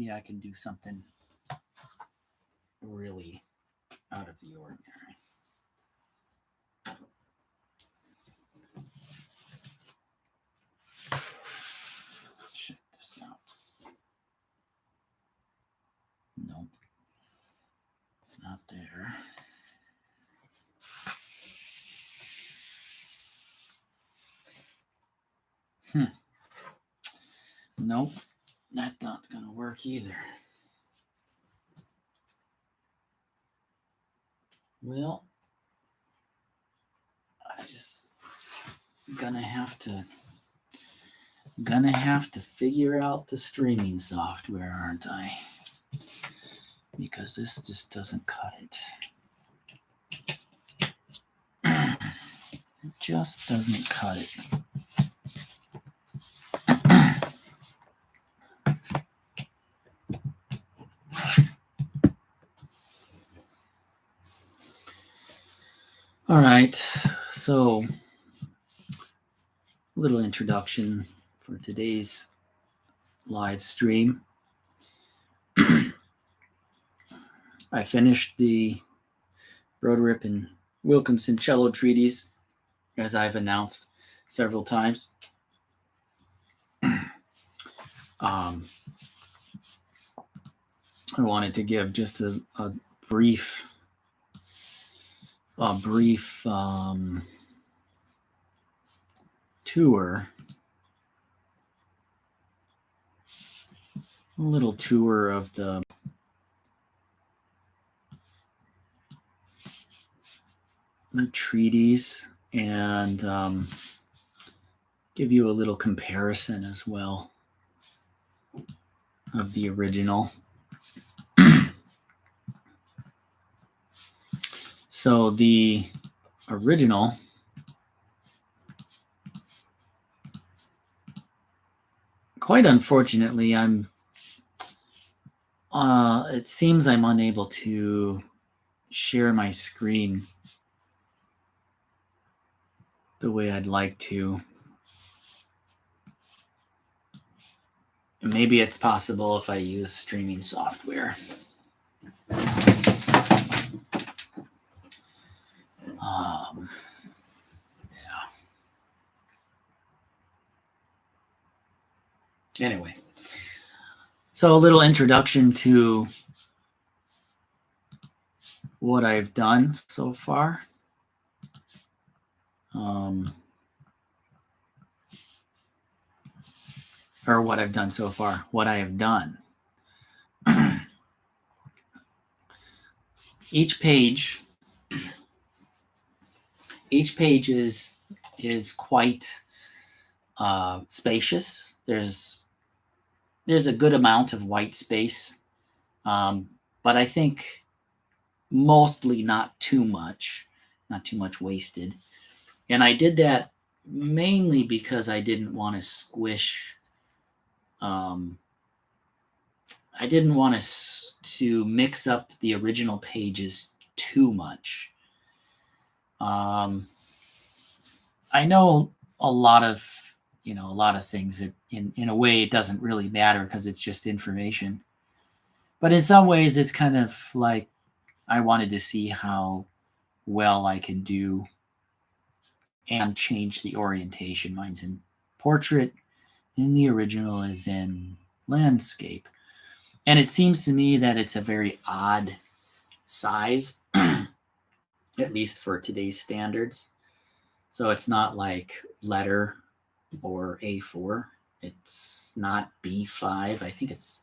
maybe I can do something really out of the ordinary. Check this out. Nope. Not there. Nope. That's not going to work either. Well, I just gonna have to figure out the streaming software, aren't I? Because this just doesn't cut it. It just doesn't cut it. All right, so a little introduction for today's live stream. I finished the Broderip and Wilkinson Cello Treatise, as I've announced several times. I wanted to give just a brief tour, a little tour of the treatise, and give you a little comparison as well of the original. So the original quite unfortunately, it seems I'm unable to share my screen the way I'd like to. Maybe it's possible if I use streaming software. Anyway, so a little introduction to what I've done so far. Or what I've done so far, what I have done. Each page is quite spacious. There's a good amount of white space, but I think mostly not too much wasted. And I did that mainly because I didn't want to squish. I didn't want to mix up the original pages too much. I know a lot of things that in a way it doesn't really matter because it's just information. But in some ways it's kind of like I wanted to see how well I can do and change the orientation. Mine's in portrait, and the original is in landscape. And it seems to me that it's a very odd size, at least for today's standards. So it's not like letter or A4. It's not B5. I think it's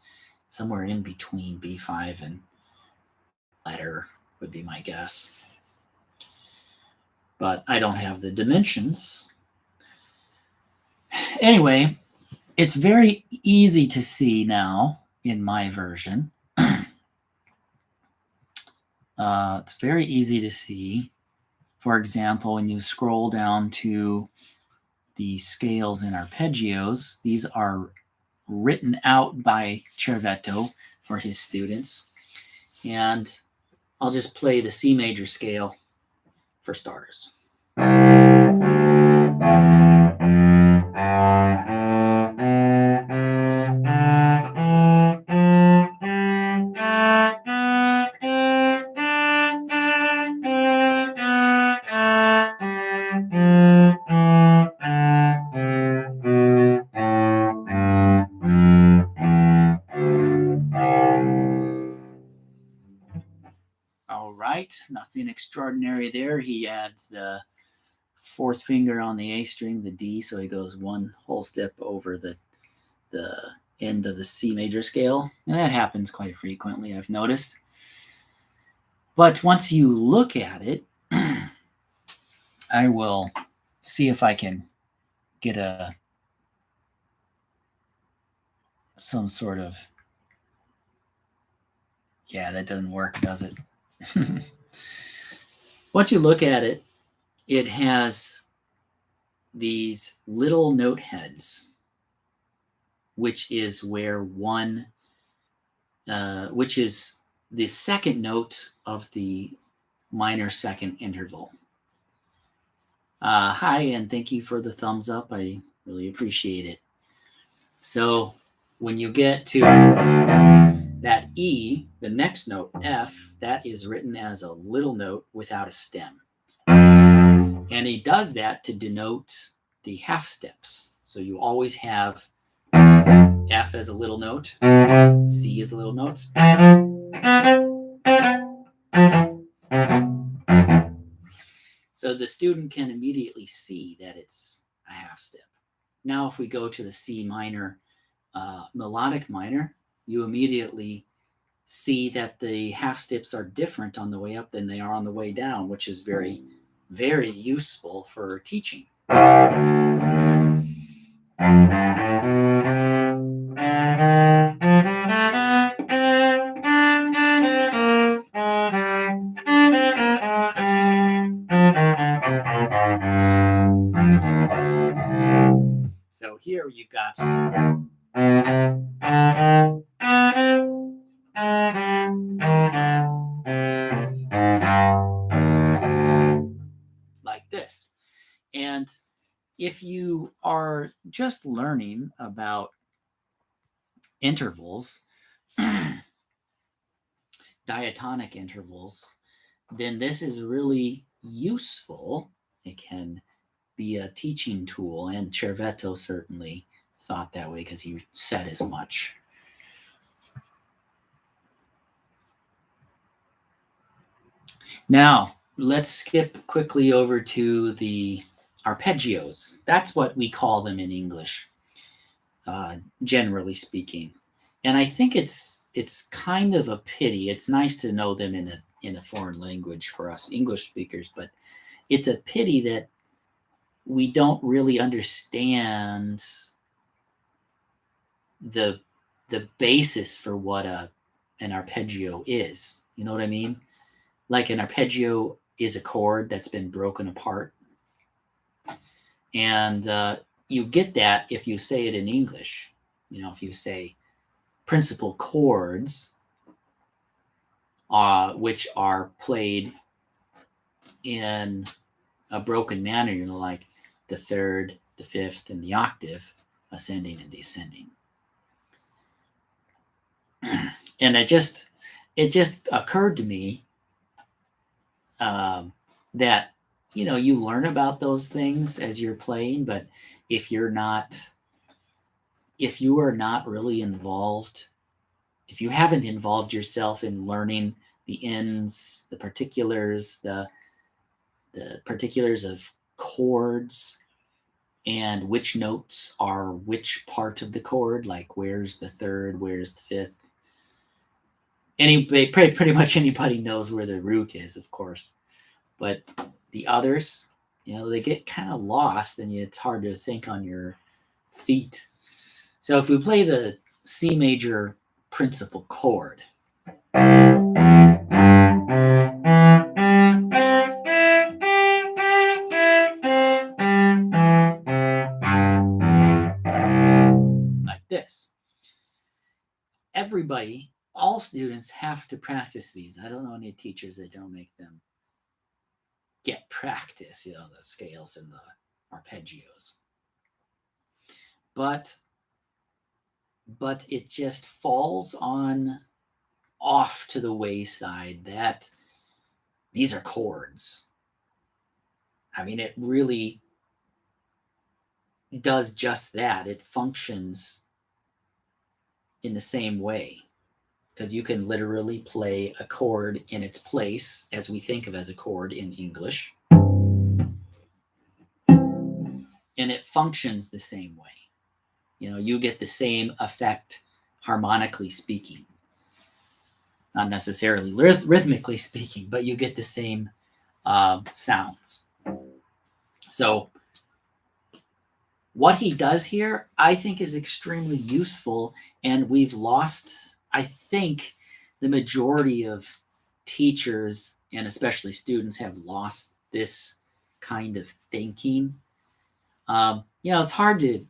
somewhere in between B5 and letter would be my guess. But I don't have the dimensions. Anyway, it's very easy to see now in my version. It's very easy to see. For example, when you scroll down to the scales in Arpeggios, these are written out by Cervetto for his students. And I'll just play the C major scale for starters. All right, nothing extraordinary there. He adds the fourth finger on the A string, the D, so he goes one whole step over the end of the C major scale. And that happens quite frequently, I've noticed. But once you look at it, I will see if I can get some sort of, yeah, that doesn't work, does it? Once you look at it, it has these little note heads, which is where which is the second note of the minor second interval. Hi, and thank you for the thumbs up. I really appreciate it. So when you get to that E, the next note, F, that is written as a little note without a stem. And he does that to denote the half steps. So you always have F as a little note, C as a little note. So the student can immediately see that it's a half step. Now, if we go to the C minor, melodic minor, you immediately see that the half steps are different on the way up than they are on the way down, which is very, very useful for teaching. So here you've got like this. And if you are just learning about intervals, diatonic intervals, then this is really useful. It can be a teaching tool, and Cervetto certainly thought that way because he said as much. Now, let's skip quickly over to the arpeggios. That's what we call them in English, generally speaking. And I think it's kind of a pity. It's nice to know them in a foreign language for us English speakers, but it's a pity that we don't really understand the basis for what an arpeggio is. You know what I mean? Like an arpeggio is a chord that's been broken apart. And you get that if you say it in English. You know, if you say principal chords, which are played in a broken manner, you know, like the third, the fifth, and the octave, ascending and descending. And it just occurred to me that, you know, you learn about those things as you're playing, but if you are not really involved, if you haven't involved yourself in learning the ends, the particulars of chords, and which notes are which part of the chord, like where's the third, where's the fifth. Pretty much anybody knows where the root is, of course. But the others, you know, they get kind of lost and it's hard to think on your feet. So if we play the C major principal chord, like this, everybody, all students have to practice these. I don't know any teachers that don't make them get practice, you know, the scales and the arpeggios. But it just falls off to the wayside that these are chords. I mean, it really does just that. It functions in the same way, because you can literally play a chord in its place, as we think of as a chord in English, and it functions the same way. You get the same effect harmonically speaking, not necessarily rhythmically speaking, but you get the same sounds. So what he does here, I think, is extremely useful, and we've lost, I think, the majority of teachers and especially students have lost this kind of thinking. It's hard to,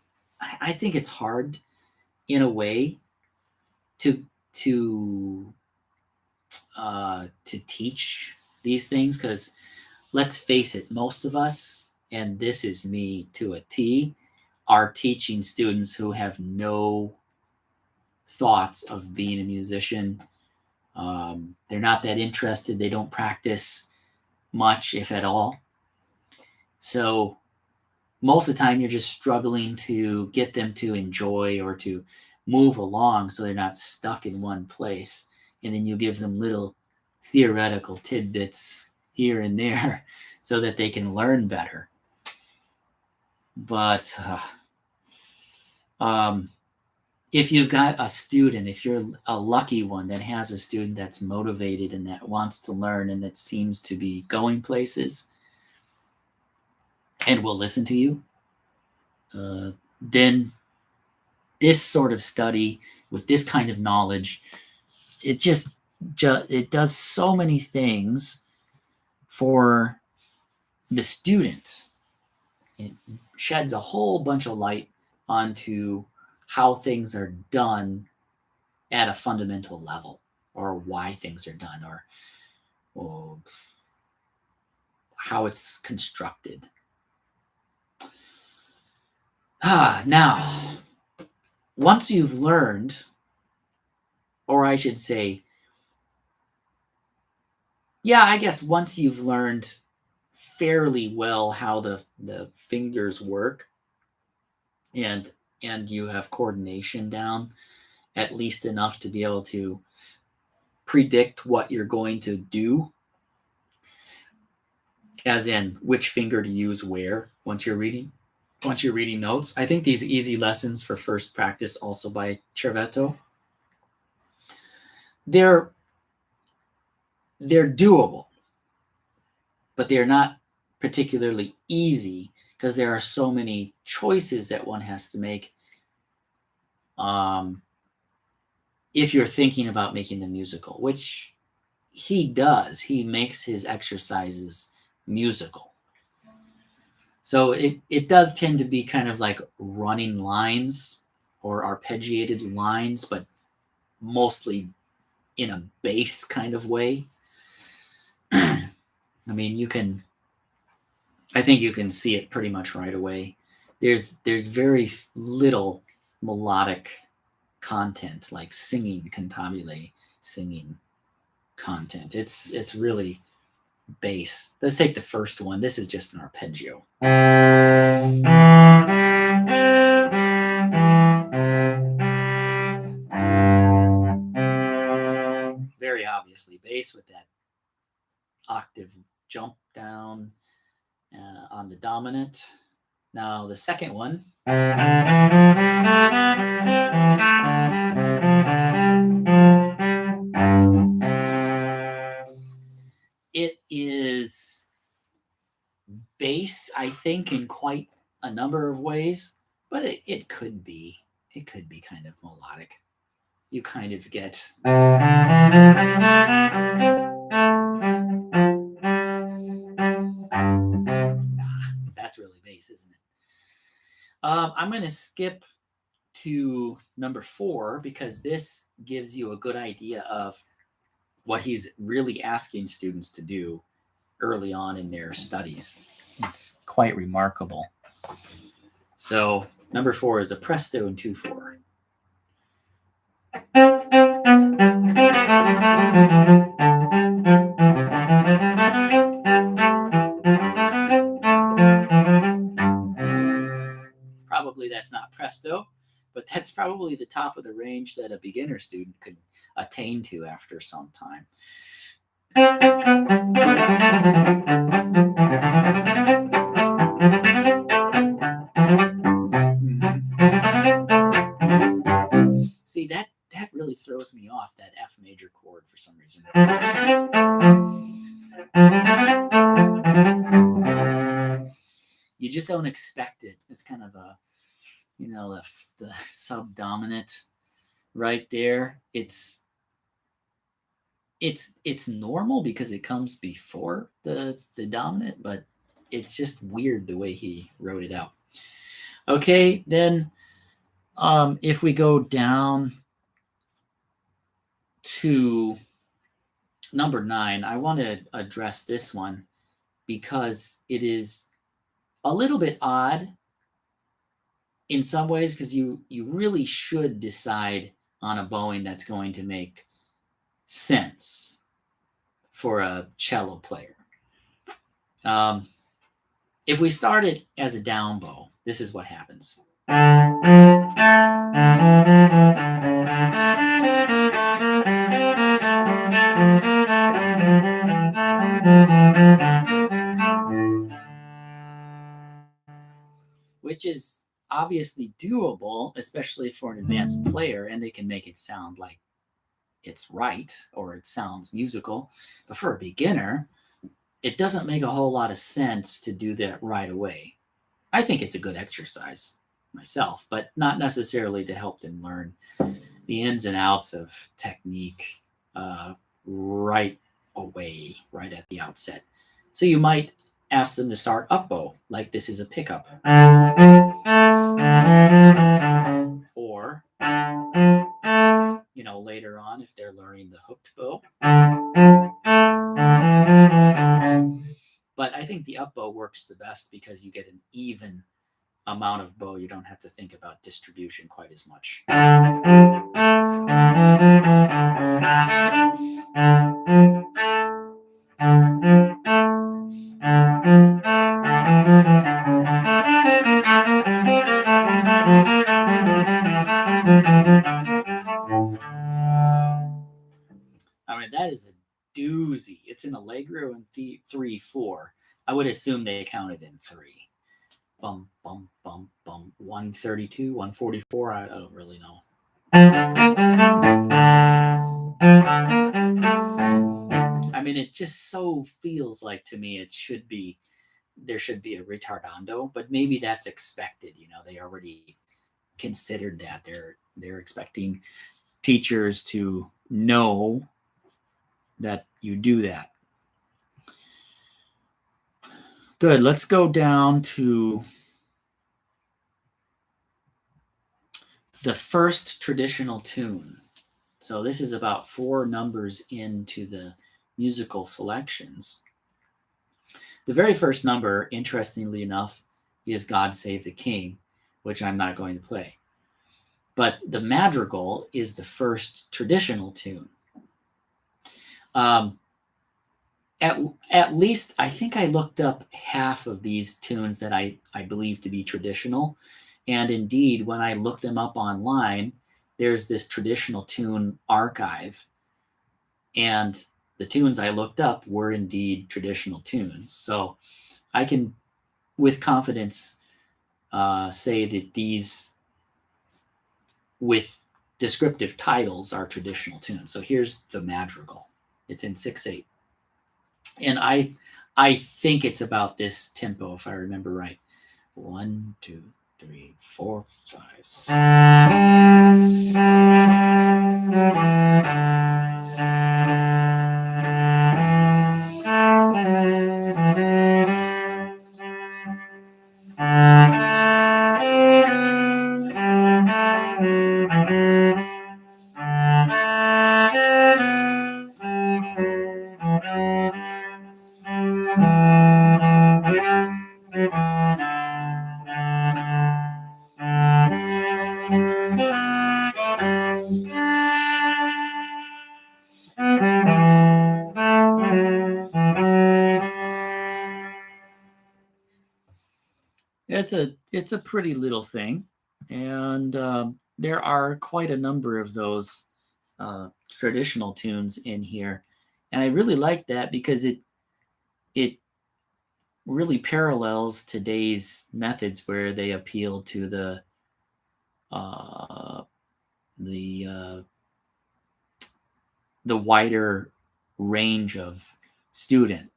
I think it's hard in a way to teach these things, because let's face it, most of us, and this is me to a T, are teaching students who have no thoughts of being a musician. They're not that interested. They don't practice much, if at all. So most of the time, you're just struggling to get them to enjoy or to move along so they're not stuck in one place. And then you give them little theoretical tidbits here and there so that they can learn better. But if you've got a student, if you're a lucky one that has a student that's motivated and that wants to learn and that seems to be going places and will listen to you, then this sort of study with this kind of knowledge, it does so many things for the student. It sheds a whole bunch of light onto how things are done at a fundamental level, or why things are done, or how it's constructed. Now, once you've learned, or I should say, I guess once you've learned fairly well how the fingers work, and you have coordination down, at least enough to be able to predict what you're going to do, as in which finger to use where once you're reading notes. I think these easy lessons for first practice, also by Cervetto, they're doable, but they're not particularly easy because there are so many choices that one has to make if you're thinking about making them musical, which he does. He makes his exercises musical. So it does tend to be kind of like running lines or arpeggiated lines, but mostly in a bass kind of way. I mean, I think you can see it pretty much right away. There's very little melodic content, like singing, cantabile singing content. It's really bass. Let's take the first one. This is just an arpeggio. Very obviously bass with that octave jump down on the dominant. Now the second one. It is bass, I think, in quite a number of ways, but it could be kind of melodic. You kind of get that's really bass, isn't it? I'm going to skip to number 4 because this gives you a good idea of what he's really asking students to do early on in their studies. It's quite remarkable. So number 4 is a presto in 2/4. that's not presto, but that's probably the top of the range that a beginner student could attain to after some time. See, that really throws me off, that F major chord, for some reason. You just don't expect it. It's kind of a, the subdominant right there. It's normal because it comes before the dominant, but it's just weird the way he wrote it out. Okay, then if we go down to number 9, I want to address this one because it is a little bit odd in some ways, because you really should decide on a bowing that's going to make sense for a cello player. If we start it as a down bow, this is what happens. Which is obviously doable, especially for an advanced player, and they can make it sound like it's right or it sounds musical. But for a beginner, it doesn't make a whole lot of sense to do that right away. I think it's a good exercise myself, but not necessarily to help them learn the ins and outs of technique right away, right at the outset. So you might ask them to start up bow, like this is a pickup. Or, later on, if they're learning the hooked bow. But I think the up bow works the best because you get an even amount of bow. You don't have to think about distribution quite as much. I mean, that is a doozy. It's an allegro in 3/4. I would assume they counted in 3. Bum, bum, bum, bum. 132, 144. I don't really know. I mean, it just so feels like to me there should be a retardando, but maybe that's expected. They already considered that. They're expecting teachers to know that you do that. Good. Let's go down to the first traditional tune. So this is about 4 numbers into the musical selections. The very first number, interestingly enough, is God Save the King, which I'm not going to play. But the madrigal is the first traditional tune. At least I think I looked up half of these tunes that I believe to be traditional. And indeed, when I looked them up online, there's this traditional tune archive. And the tunes I looked up were indeed traditional tunes. So I can, with confidence, say that these, with descriptive titles, are traditional tunes. So here's the madrigal. It's in 6/8. And I think it's about this tempo, if I remember right. 1, 2, 3, 4, 5, 6. It's a pretty little thing. And there are quite a number of those traditional tunes in here. And I really like that because it really parallels today's methods where they appeal to uh, the uh, the wider range of student.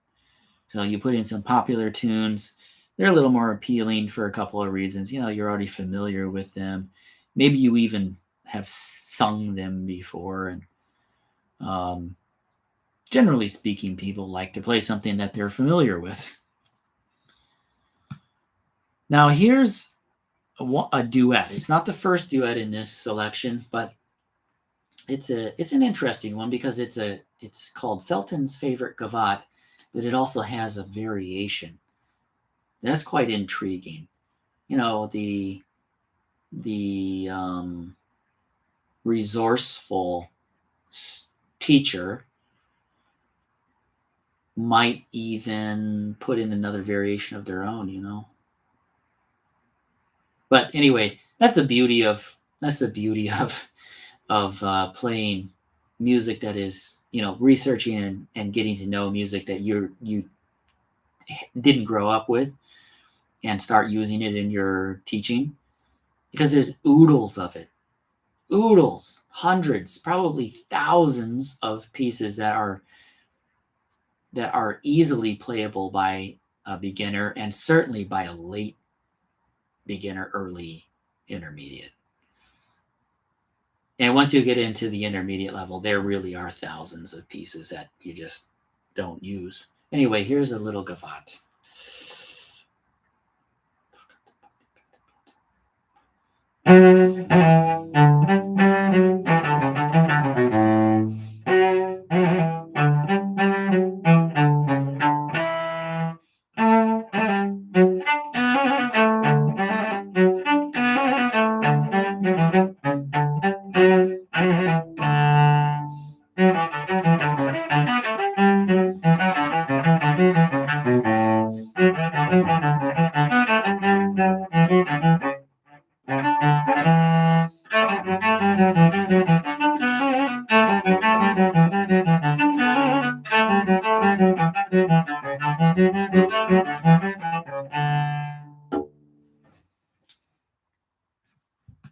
So you put in some popular tunes. They're a little more appealing for a couple of reasons. You're already familiar with them. Maybe you even have sung them before. And generally speaking, people like to play something that they're familiar with. Now, here's a duet. It's not the first duet in this selection, but it's an interesting one because it's called Felton's Favorite Gavotte, but it also has a variation. That's quite intriguing. The resourceful teacher might even put in another variation of their own. But anyway, that's the beauty of playing music that is, researching and getting to know music that you didn't grow up with and start using it in your teaching, because there's oodles of it. Oodles, hundreds, probably thousands of pieces that are easily playable by a beginner, and certainly by a late beginner, early intermediate. And once you get into the intermediate level, there really are thousands of pieces that you just don't use. Anyway, here's a little gavotte.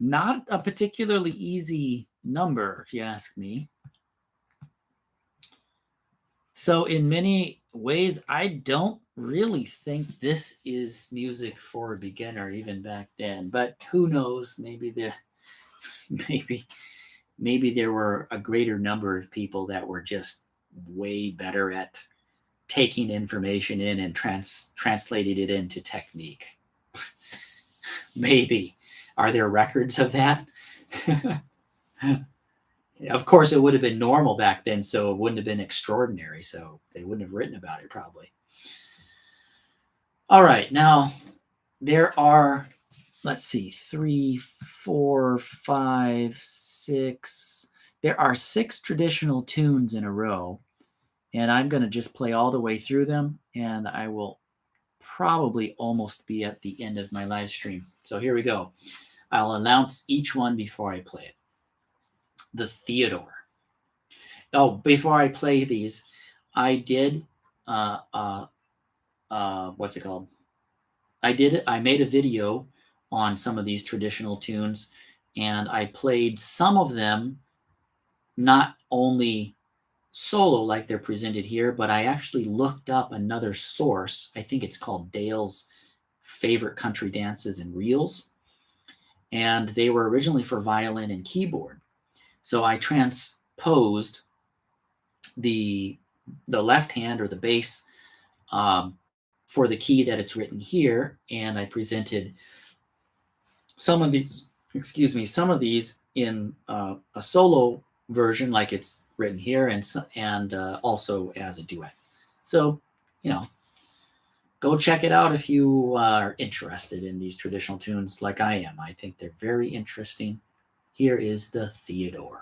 Not a particularly easy number, if you ask me. So in many ways, I don't really think this is music for a beginner, even back then. But who knows? Maybe maybe there were a greater number of people that were just way better at taking information in and translating it into technique. Maybe. Are there records of that? Of course, it would have been normal back then, so it wouldn't have been extraordinary. So they wouldn't have written about it, probably. All right. Now, there are, let's see, 3, 4, 5, 6. There are 6 traditional tunes in a row. And I'm going to just play all the way through them. And I will probably almost be at the end of my live stream. So here we go. I'll announce each one before I play it. The Theodore. Oh, before I play these, I did what's it called? I made a video on some of these traditional tunes, and I played some of them not only solo like they're presented here, but I actually looked up another source. I think it's called Dale's Favorite Country Dances and Reels, and they were originally for violin and keyboard. So I transposed the left hand or the bass for the key that it's written here, and I presented some of these in a solo version like it's written here, and also as a duet. So, go check it out if you are interested in these traditional tunes like I am. I think they're very interesting. Here is the Theodore.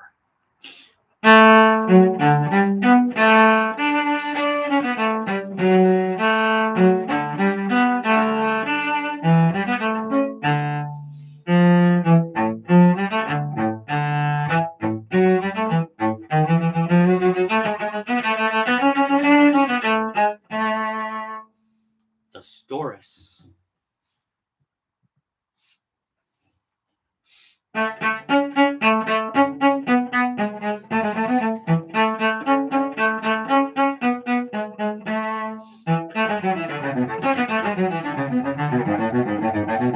A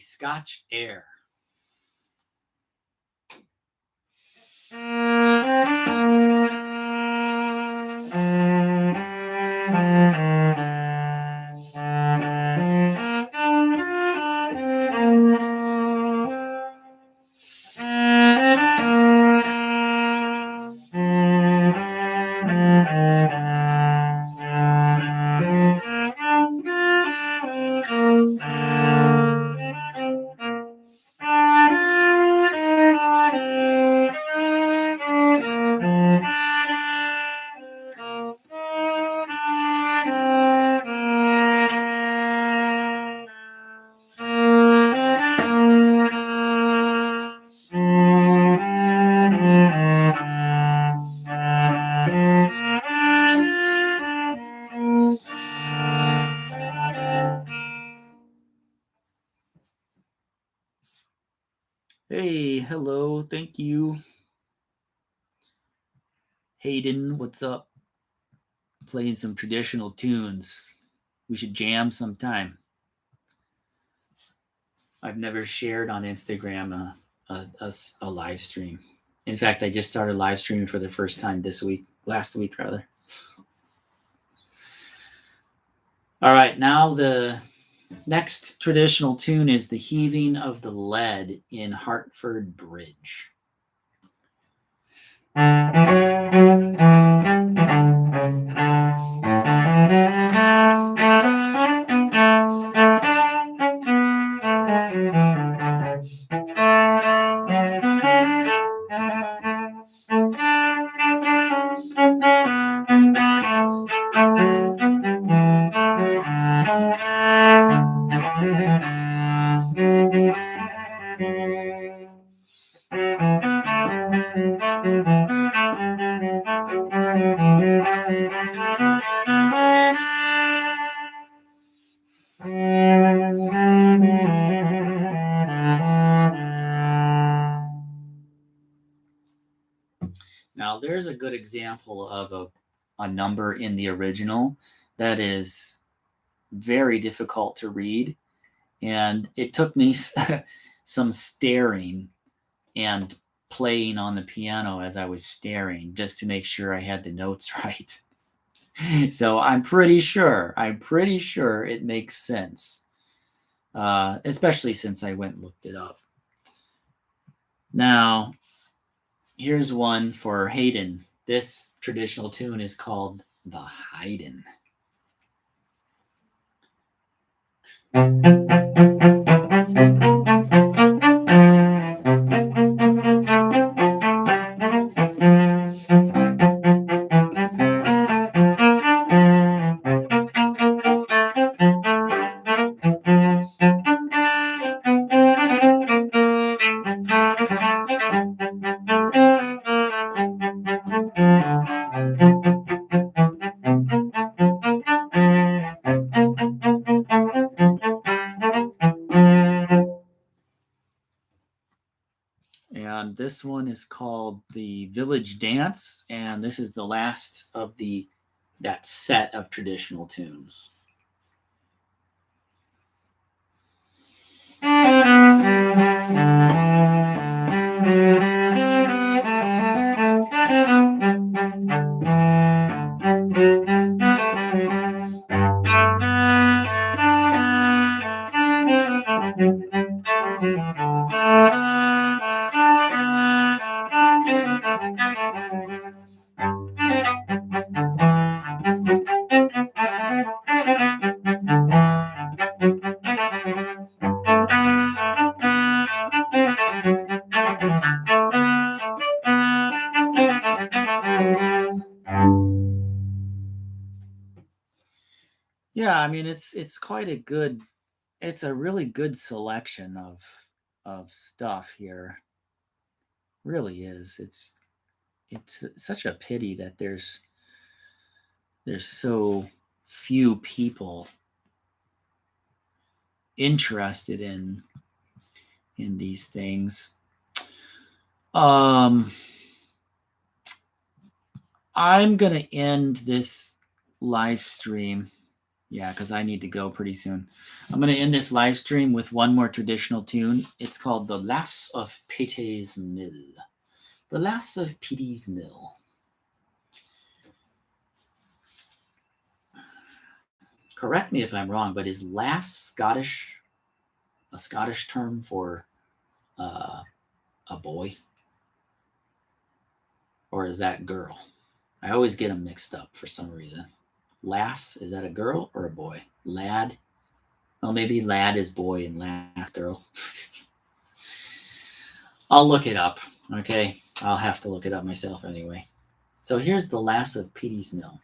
Scotch air. Hey, hello, thank you. Hayden, what's up? Playing some traditional tunes. We should jam sometime. I've never shared on Instagram a live stream. In fact, I just started live streaming for the first time last week rather. All right, now the next traditional tune is The Heaving of the Lead in Hartford Bridge. Now, there's a good example of a number in the original that is very difficult to read. And it took me some staring and playing on the piano as I was staring just to make sure I had the notes right. So I'm pretty sure it makes sense, especially since I went and looked it up. Now, here's one for Hayden. This traditional tune is called The Haydn. And this one is called The Village Dance, and this is the last of that set of traditional tunes. Yeah, I mean it's quite it's a really good selection of stuff here. Really is. It's such a pity that there's so few people interested in these things. I'm gonna end this live stream. Yeah, because I need to go pretty soon. I'm going to end this live stream with one more traditional tune. It's called The Lass of Pété's Mill. The Lass of Pété's Mill. Correct me if I'm wrong, but is lass Scottish, a Scottish term for a boy? Or is that girl? I always get them mixed up for some reason. Lass, is that a girl or a boy? Lad? Well, maybe lad is boy and lass girl. I'll look it up, okay? I'll have to look it up myself anyway. So here's The Lass of Pété's Mill.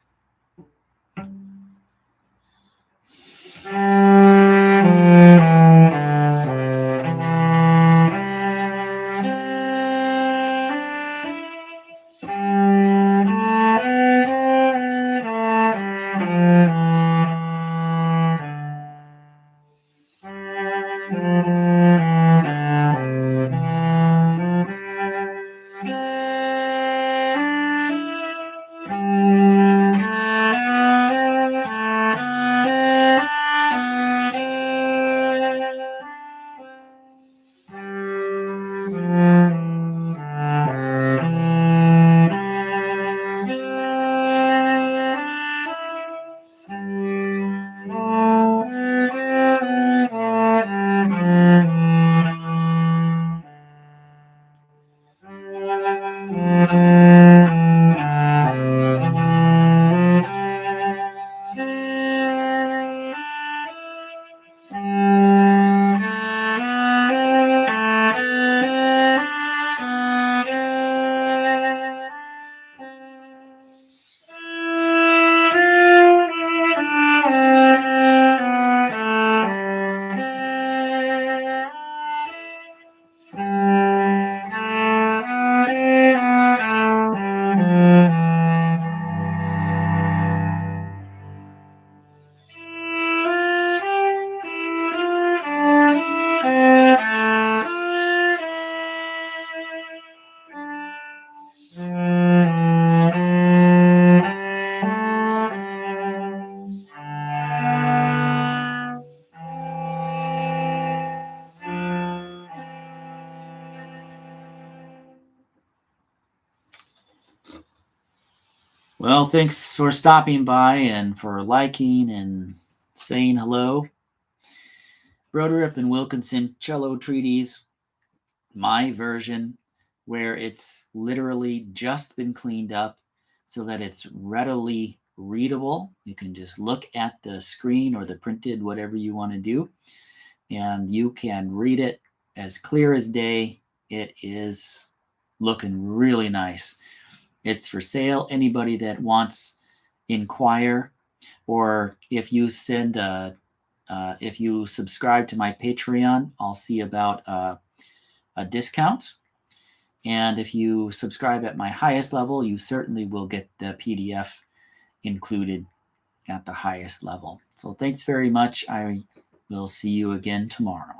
Well, thanks for stopping by and for liking and saying hello. Broderip and Wilkinson Cello Treatise, my version, where it's literally just been cleaned up so that it's readily readable. You can just look at the screen or the printed, whatever you want to do, and you can read it as clear as day. It is looking really nice. It's for sale. Anybody that wants, inquire, or if you send if you subscribe to my Patreon, I'll see about a discount. And if you subscribe at my highest level, you certainly will get the PDF included at the highest level. So thanks very much. I will see you again tomorrow.